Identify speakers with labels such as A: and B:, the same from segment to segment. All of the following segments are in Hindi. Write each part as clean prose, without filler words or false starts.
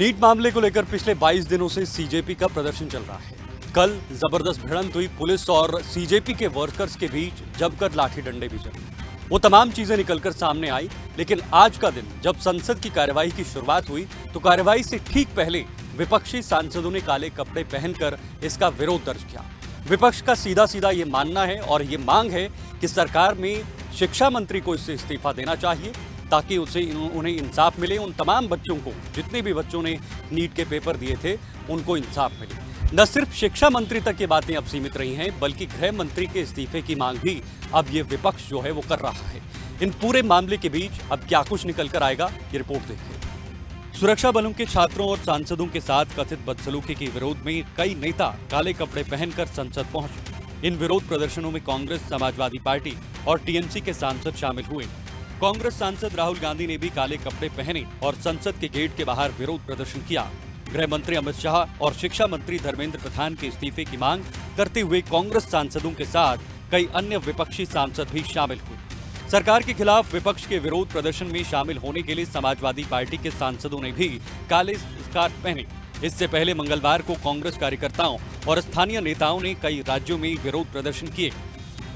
A: नीट मामले को लेकर पिछले 22 दिनों से सीजेपी का प्रदर्शन चल रहा है। कल जबरदस्त भिड़ंत हुई, पुलिस और सीजेपी के वर्कर्स के बीच जमकर लाठी डंडे भी चले। वो तमाम चीजें निकलकर सामने आई, लेकिन आज का दिन जब संसद की कार्यवाही की शुरुआत हुई तो कार्यवाही से ठीक पहले विपक्षी सांसदों ने काले कपड़े पहनकर इसका विरोध दर्ज किया। विपक्ष का सीधा सीधा ये मानना है और ये मांग है कि सरकार में शिक्षा मंत्री को इससे इस्तीफा देना चाहिए ताकि उन्हें इंसाफ मिले। उन तमाम बच्चों को, जितने भी बच्चों ने नीट के पेपर दिए थे, उनको इंसाफ मिले। न सिर्फ शिक्षा मंत्री तक ये बातें अब सीमित रही हैं, बल्कि गृह मंत्री के इस्तीफे की मांग भी अब ये विपक्ष जो है वो कर रहा है। इन पूरे मामले के बीच अब क्या कुछ निकल कर आएगा, ये रिपोर्ट देखिए। सुरक्षा बलों के छात्रों और सांसदों के साथ कथित बदसलूकी के विरोध में कई नेता काले कपड़े पहनकर संसद पहुंचे। इन विरोध प्रदर्शनों में कांग्रेस, समाजवादी पार्टी और टीएमसी के सांसद शामिल हुए। कांग्रेस सांसद राहुल गांधी ने भी काले कपड़े पहने और संसद के गेट के बाहर विरोध प्रदर्शन किया। गृह मंत्री अमित शाह और शिक्षा मंत्री धर्मेंद्र प्रधान के इस्तीफे की मांग करते हुए कांग्रेस सांसदों के साथ कई अन्य विपक्षी सांसद भी शामिल हुए। सरकार के खिलाफ विपक्ष के विरोध प्रदर्शन में शामिल होने के लिए समाजवादी पार्टी के सांसदों ने भी काले स्कार्फ पहने। इससे पहले मंगलवार को कांग्रेस कार्यकर्ताओं और स्थानीय नेताओं ने कई राज्यों में विरोध प्रदर्शन किए।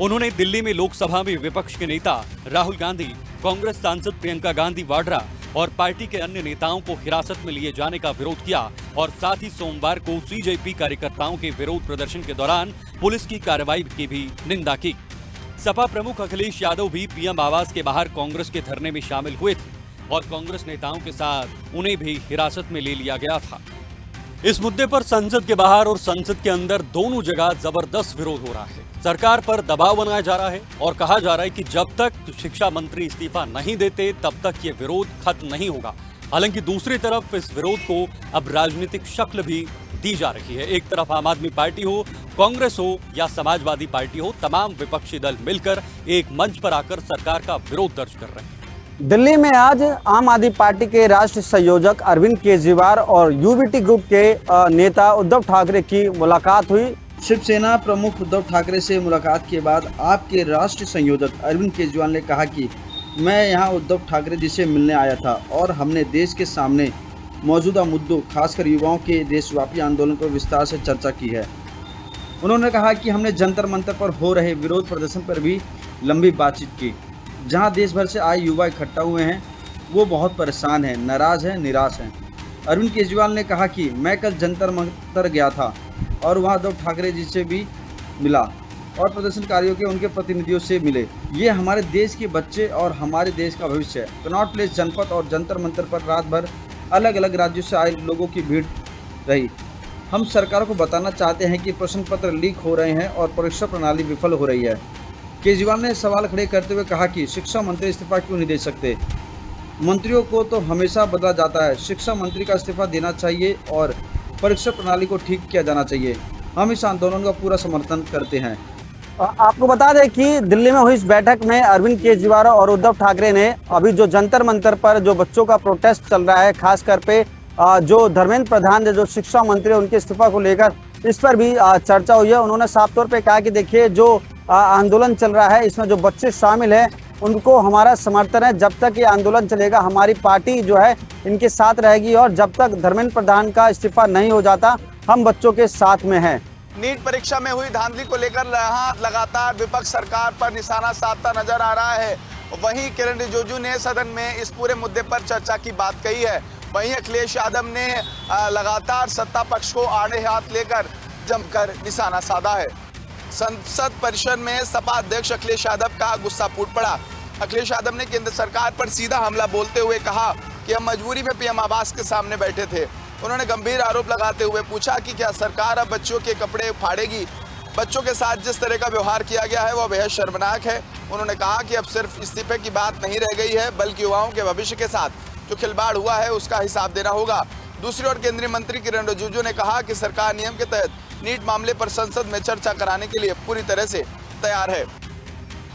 A: उन्होंने दिल्ली में लोकसभा में विपक्ष के नेता राहुल गांधी, कांग्रेस सांसद प्रियंका गांधी वाड्रा और पार्टी के अन्य नेताओं को हिरासत में लिए जाने का विरोध किया और साथ ही सोमवार को सीजेपी कार्यकर्ताओं के विरोध प्रदर्शन के दौरान पुलिस की कार्रवाई की भी निंदा की। सपा प्रमुख अखिलेश यादव भी पीएम आवास के बाहर कांग्रेस के धरने में शामिल हुए थे और कांग्रेस नेताओं के साथ उन्हें भी हिरासत में ले लिया गया था। इस मुद्दे पर संसद के बाहर और संसद के अंदर दोनों जगह जबरदस्त विरोध हो रहा है। सरकार पर दबाव बनाया जा रहा है और कहा जा रहा है कि जब तक शिक्षा मंत्री इस्तीफा नहीं देते तब तक ये विरोध खत्म नहीं होगा। हालांकि दूसरी तरफ इस विरोध को अब राजनीतिक शक्ल भी दी जा रही है। एक तरफ आम आदमी पार्टी हो, कांग्रेस हो या समाजवादी पार्टी हो, तमाम विपक्षी दल मिलकर एक मंच पर आकर सरकार का विरोध दर्ज कर रहे हैं।
B: दिल्ली में आज आम आदमी पार्टी के राष्ट्रीय संयोजक अरविंद केजरीवाल और यूबीटी ग्रुप के नेता उद्धव ठाकरे की मुलाकात हुई।
C: शिवसेना प्रमुख उद्धव ठाकरे से मुलाकात के बाद आपके राष्ट्रीय संयोजक अरविंद केजरीवाल ने कहा कि मैं यहां उद्धव ठाकरे जी से मिलने आया था और हमने देश के सामने मौजूदा मुद्दों, खासकर युवाओं के देशव्यापी आंदोलन पर विस्तार से चर्चा की है। उन्होंने कहा कि हमने जंतर मंतर पर हो रहे विरोध प्रदर्शन पर भी लंबी बातचीत की, जहां देश भर से आए युवा इकट्ठा हुए हैं। वो बहुत परेशान हैं, नाराज़ हैं, निराश हैं। अरविंद केजरीवाल ने कहा कि मैं कल जंतर मंतर गया था और वहां उद्धव ठाकरे जी से भी मिला और प्रदर्शनकारियों के उनके प्रतिनिधियों से मिले। ये हमारे देश के बच्चे और हमारे देश का भविष्य है। कनॉट प्लेस जनपद और जंतर मंतर पर रात भर अलग अलग राज्यों से आए लोगों की भीड़ रही। हम सरकार को बताना चाहते हैं कि प्रश्न पत्र लीक हो रहे हैं और परीक्षा प्रणाली विफल हो रही है। केजरीवाल ने सवाल खड़े करते हुए कहा कि शिक्षा मंत्री इस्तीफा क्यों नहीं दे सकते? मंत्रियों को तो हमेशा बदला जाता है। शिक्षा मंत्री का इस्तीफा देना चाहिए और परीक्षा प्रणाली को ठीक किया जाना चाहिए। हम इस आंदोलन का पूरा समर्थन करते हैं।
B: आपको बता दें कि दिल्ली में हुई इस बैठक में अरविंद केजरीवाल और उद्धव ठाकरे ने अभी जो जंतर मंतर पर जो बच्चों का प्रोटेस्ट चल रहा है, खासकर पे जो धर्मेंद्र प्रधान जो शिक्षा मंत्री है उनके इस्तीफा को लेकर, इस पर भी चर्चा हुई है। उन्होंने साफ तौर पे कहा कि देखिए, जो आंदोलन चल रहा है इसमें जो बच्चे शामिल हैं उनको हमारा समर्थन है। जब तक ये आंदोलन चलेगा हमारी पार्टी जो है इनके साथ रहेगी और जब तक धर्मेंद्र प्रधान का इस्तीफा नहीं हो जाता हम बच्चों के साथ में हैं।
D: नीट परीक्षा में हुई धांधली को लेकर लगातार विपक्ष सरकार पर निशाना साधता नजर आ रहा है। वहीं किरण रिजिजू ने सदन में इस पूरे मुद्दे पर चर्चा की बात कही है। वहीं अखिलेश यादव ने लगातार सत्ता पक्ष को आड़े हाथ लेकर जमकर निशाना साधा है। संसद परिसर में सपा अध्यक्ष अखिलेश यादव का गुस्सा फूट पड़ा। अखिलेश यादव ने केंद्र सरकार पर सीधा हमला बोलते हुए कहा कि हम मजबूरी में पीएम आवास के सामने बैठे थे। उन्होंने गंभीर आरोप लगाते हुए पूछा कि क्या सरकार अब बच्चों के कपड़े फाड़ेगी? बच्चों के साथ जिस तरह का व्यवहार किया गया है वह बेहद शर्मनाक है। उन्होंने कहा कि अब सिर्फ इस्तीफे की बात नहीं रह गई है, बल्कि युवाओं के भविष्य के साथ जो खिलवाड़ हुआ है उसका हिसाब देना होगा। दूसरी ओर केंद्रीय मंत्री किरण रिजिजू ने कहा कि सरकार नियम के तहत नीट मामले पर संसद में चर्चा कराने के लिए पूरी तरह से तैयार है।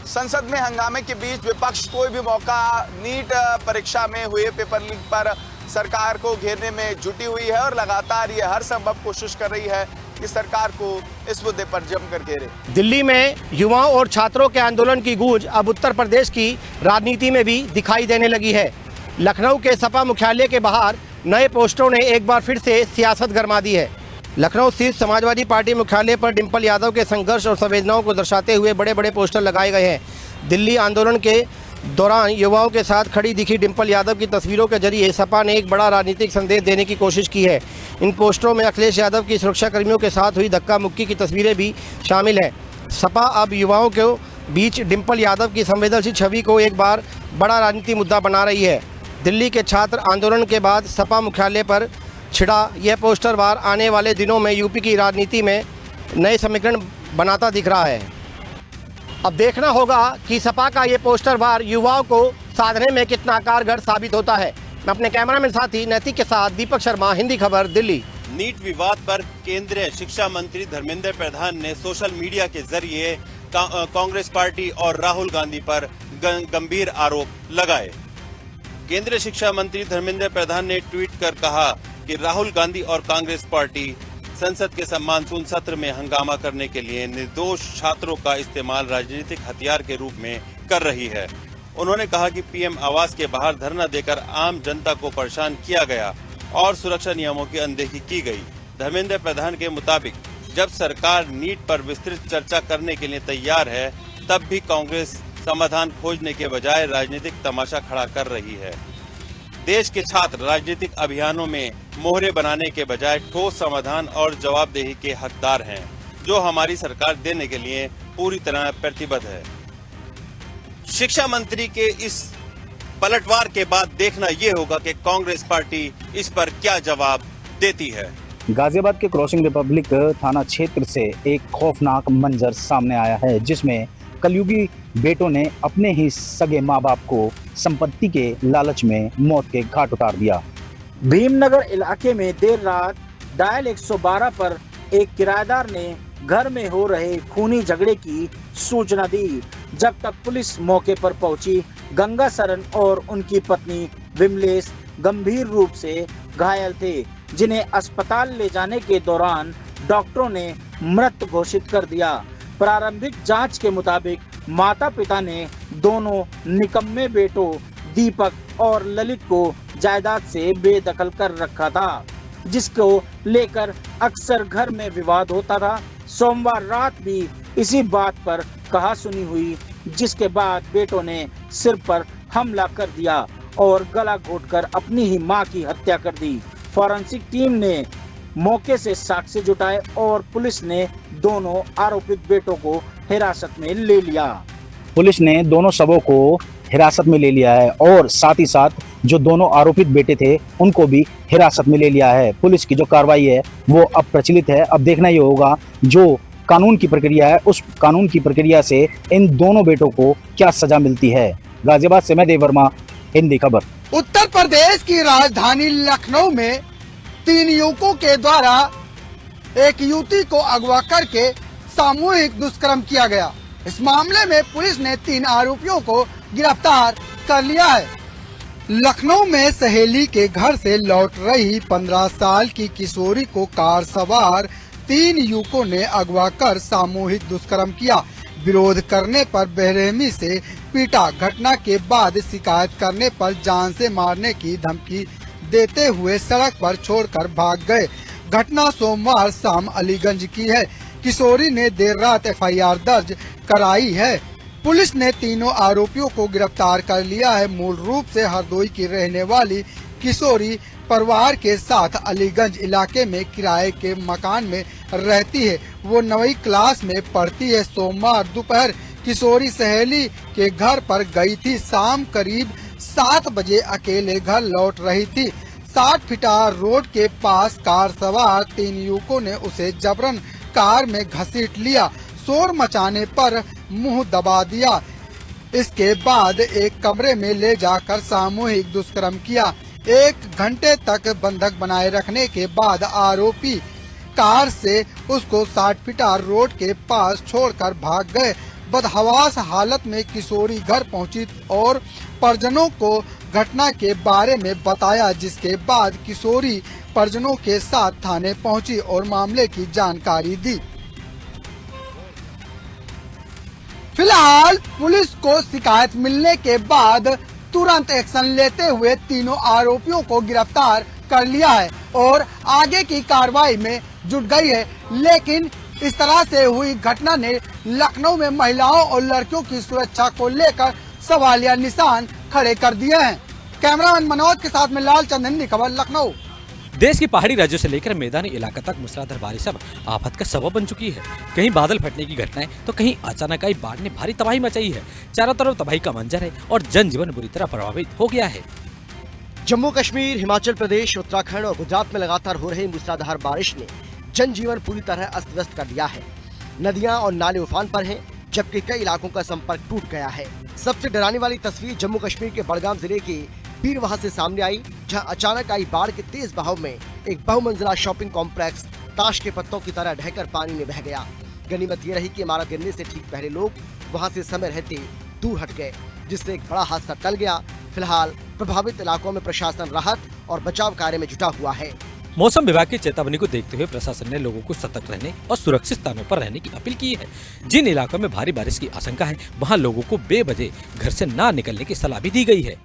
D: संसद में हंगामे के बीच विपक्ष कोई भी मौका नीट परीक्षा में हुए पेपर लीक पर सरकार को घेरने में जुटी हुई है और लगातार ये हर संभव कोशिश कर रही है कि सरकार को इस मुद्दे पर जमकर घेरे।
E: दिल्ली में युवाओं और छात्रों के आंदोलन की गूंज अब उत्तर प्रदेश की राजनीति में भी दिखाई देने लगी है। लखनऊ के सपा मुख्यालय के बाहर नए पोस्टरों ने एक बार फिर से सियासत गरमा दी है। लखनऊ स्थित समाजवादी पार्टी मुख्यालय पर डिम्पल यादव के संघर्ष और संवेदनाओं को दर्शाते हुए बड़े बड़े पोस्टर लगाए गए हैं। दिल्ली आंदोलन के दौरान युवाओं के साथ खड़ी दिखी डिम्पल यादव की तस्वीरों के जरिए सपा ने एक बड़ा राजनीतिक संदेश देने की कोशिश की है। इन पोस्टरों में अखिलेश यादव की सुरक्षा कर्मियों के साथ हुई धक्का मुक्की की तस्वीरें भी शामिल हैं। सपा अब युवाओं के बीच डिम्पल यादव की संवेदनशील छवि को एक बार बड़ा राजनीतिक मुद्दा बना रही है। दिल्ली के छात्र आंदोलन के बाद सपा मुख्यालय पर छिड़ा यह पोस्टर वार आने वाले दिनों में यूपी की राजनीति में नए समीकरण बनाता दिख रहा है। अब देखना होगा कि सपा का ये पोस्टर वार युवाओं को साधने में कितना कारगर साबित होता है। मैं अपने कैमरामैन साथी नैतिक के साथ दीपक शर्मा, हिंदी खबर, दिल्ली।
F: नीट विवाद पर केंद्रीय शिक्षा मंत्री धर्मेंद्र प्रधान ने सोशल मीडिया के जरिए कांग्रेस पार्टी और राहुल गांधी पर गंभीर आरोप लगाए। केंद्रीय शिक्षा मंत्री धर्मेंद्र प्रधान ने ट्वीट कर कहा कि राहुल गांधी और कांग्रेस पार्टी संसद के मानसून सत्र में हंगामा करने के लिए निर्दोष छात्रों का इस्तेमाल राजनीतिक हथियार के रूप में कर रही है। उन्होंने कहा कि पीएम आवास के बाहर धरना देकर आम जनता को परेशान किया गया और सुरक्षा नियमों की अनदेखी की गई। धर्मेंद्र प्रधान के मुताबिक जब सरकार नीट पर विस्तृत चर्चा करने के लिए तैयार है, तब भी कांग्रेस समाधान खोजने के बजाय राजनीतिक तमाशा खड़ा कर रही है। देश के छात्र राजनीतिक अभियानों में मोहरे बनाने के बजाय ठोस समाधान और जवाबदेही के हकदार हैं, जो हमारी सरकार देने के लिए पूरी तरह प्रतिबद्ध है। शिक्षा मंत्री के इस पलटवार के बाद देखना ये होगा कि कांग्रेस पार्टी इस पर क्या जवाब देती है।
G: गाजियाबाद के क्रॉसिंग रिपब्लिक थाना क्षेत्र से एक खौफनाक मंजर सामने आया है, जिसमें कलयुगी बेटों ने अपने ही सगे माँ बाप को संपत्ति के लालच में मौत के घाट उतार दिया।
H: भीमनगर इलाके में देर रात डायल 112 पर एक किराएदार ने घर में हो रहे खूनी झगड़े की सूचना दी। जब तक पुलिस मौके पर पहुंची, गंगा सरन और उनकी पत्नी विमलेश गंभीर रूप से घायल थे, जिन्हें अस्पताल ले जाने के दौरान डॉक्टरों ने मृत घोषित कर दिया। प्रारंभिक जांच के मुताबिक माता पिता ने दोनों निकम्मे बेटों दीपक और ललित को जायदाद से बेदखल कर रखा था, जिसको लेकर अक्सर घर में विवाद होता था। सोमवार रात भी इसी बात पर कहासुनी हुई, जिसके बाद बेटों ने सिर पर हमला कर दिया और गला घोटकर अपनी ही मां की हत्या कर दी। फॉरेंसिक टीम ने मौके से साक्ष्य जुटाए और पुलिस ने दोनों आरोपित बेटों को हिरासत में ले लिया।
G: पुलिस ने दोनों शवों को हिरासत में ले लिया है और साथ ही साथ जो दोनों आरोपित बेटे थे उनको भी हिरासत में ले लिया है। पुलिस की जो कार्रवाई है वो अब प्रचलित है। अब देखना ये होगा जो कानून की प्रक्रिया है, उस कानून की प्रक्रिया से इन दोनों बेटों को क्या सजा मिलती है। गाजियाबाद से मैं देव वर्मा, हिंदी खबर।
I: उत्तर प्रदेश की राजधानी लखनऊ में 3 युवकों के द्वारा एक युवती को अगवा करके सामूहिक दुष्कर्म किया गया। इस मामले में पुलिस ने 3 आरोपियों को गिरफ्तार कर लिया है। लखनऊ में सहेली के घर से लौट रही 15 साल की किशोरी को कार सवार 3 युवकों ने अगवा कर सामूहिक दुष्कर्म किया। विरोध करने पर बेरहमी से पीटा। घटना के बाद शिकायत करने पर जान से मारने की धमकी देते हुए सड़क पर छोड़कर भाग गए। घटना सोमवार शाम अलीगंज की है। किशोरी ने देर रात एफआईआर दर्ज कराई है। पुलिस ने तीनों आरोपियों को गिरफ्तार कर लिया है। मूल रूप से हरदोई की रहने वाली किशोरी परिवार के साथ अलीगंज इलाके में किराए के मकान में रहती है। वो 9वीं क्लास में पढ़ती है। सोमवार दोपहर किशोरी सहेली के घर पर गई थी। शाम करीब 7 बजे अकेले घर लौट रही थी। 60 फीटा रोड के पास कार सवार 3 युवकों ने उसे जबरन कार में घसीट लिया। शोर मचाने पर मुंह दबा दिया। इसके बाद एक कमरे में ले जाकर सामूहिक दुष्कर्म किया। 1 घंटे तक बंधक बनाए रखने के बाद आरोपी कार से उसको 60 फीटा रोड के पास छोड़कर भाग गए। बदहवास हालत में किशोरी घर पहुंची और परिजनों को घटना के बारे में बताया, जिसके बाद किशोरी परिजनों के साथ थाने पहुंची और मामले की जानकारी दी। फिलहाल पुलिस को शिकायत मिलने के बाद तुरंत एक्शन लेते हुए तीनों आरोपियों को गिरफ्तार कर लिया है और आगे की कार्रवाई में जुट गई है। लेकिन इस तरह से हुई घटना ने लखनऊ में महिलाओं और लड़कियों की सुरक्षा को लेकर सवालिया निशान खड़े कर दिए हैं। कैमरामैन मनोज के साथ में लाल चंद, हिंदी खबर, लखनऊ।
J: देश के पहाड़ी राज्यों से लेकर मैदानी इलाका तक मूसलाधार बारिश अब आफत का सबब बन चुकी है। कहीं बादल फटने की घटनाएं तो कहीं अचानक आई बाढ़ ने भारी तबाही मचाई है। चारों तरफ तबाही का मंजर है और जनजीवन बुरी तरह प्रभावित हो गया है।
E: जम्मू कश्मीर, हिमाचल प्रदेश, उत्तराखंड और गुजरात में लगातार हो रही मूसलाधार बारिश ने जनजीवन पूरी तरह अस्त व्यस्त कर दिया है। नदियां और नाले उफान पर हैं, जबकि कई इलाकों का संपर्क टूट गया है। सबसे डराने वाली तस्वीर जम्मू कश्मीर के बड़गाम जिले के पीरवाहा से सामने आई, जहां अचानक आई बाढ़ के तेज बहाव में एक बहुमंजिला शॉपिंग कॉम्प्लेक्स ताश के पत्तों की तरह ढहकर पानी में बह गया। गनीमत ये रही कि इमारत गिरने से ठीक पहले लोग वहां से समय रहते दूर हट गए, जिससे एक बड़ा हादसा टल गया। फिलहाल प्रभावित इलाकों में प्रशासन राहत और बचाव कार्य में जुटा हुआ है।
J: मौसम विभाग की चेतावनी को देखते हुए प्रशासन ने लोगों को सतर्क रहने और सुरक्षित स्थानों पर रहने की अपील की है। जिन इलाकों में भारी बारिश की आशंका है, वहां लोगों को बेवजह घर से ना निकलने की सलाह भी दी गई है।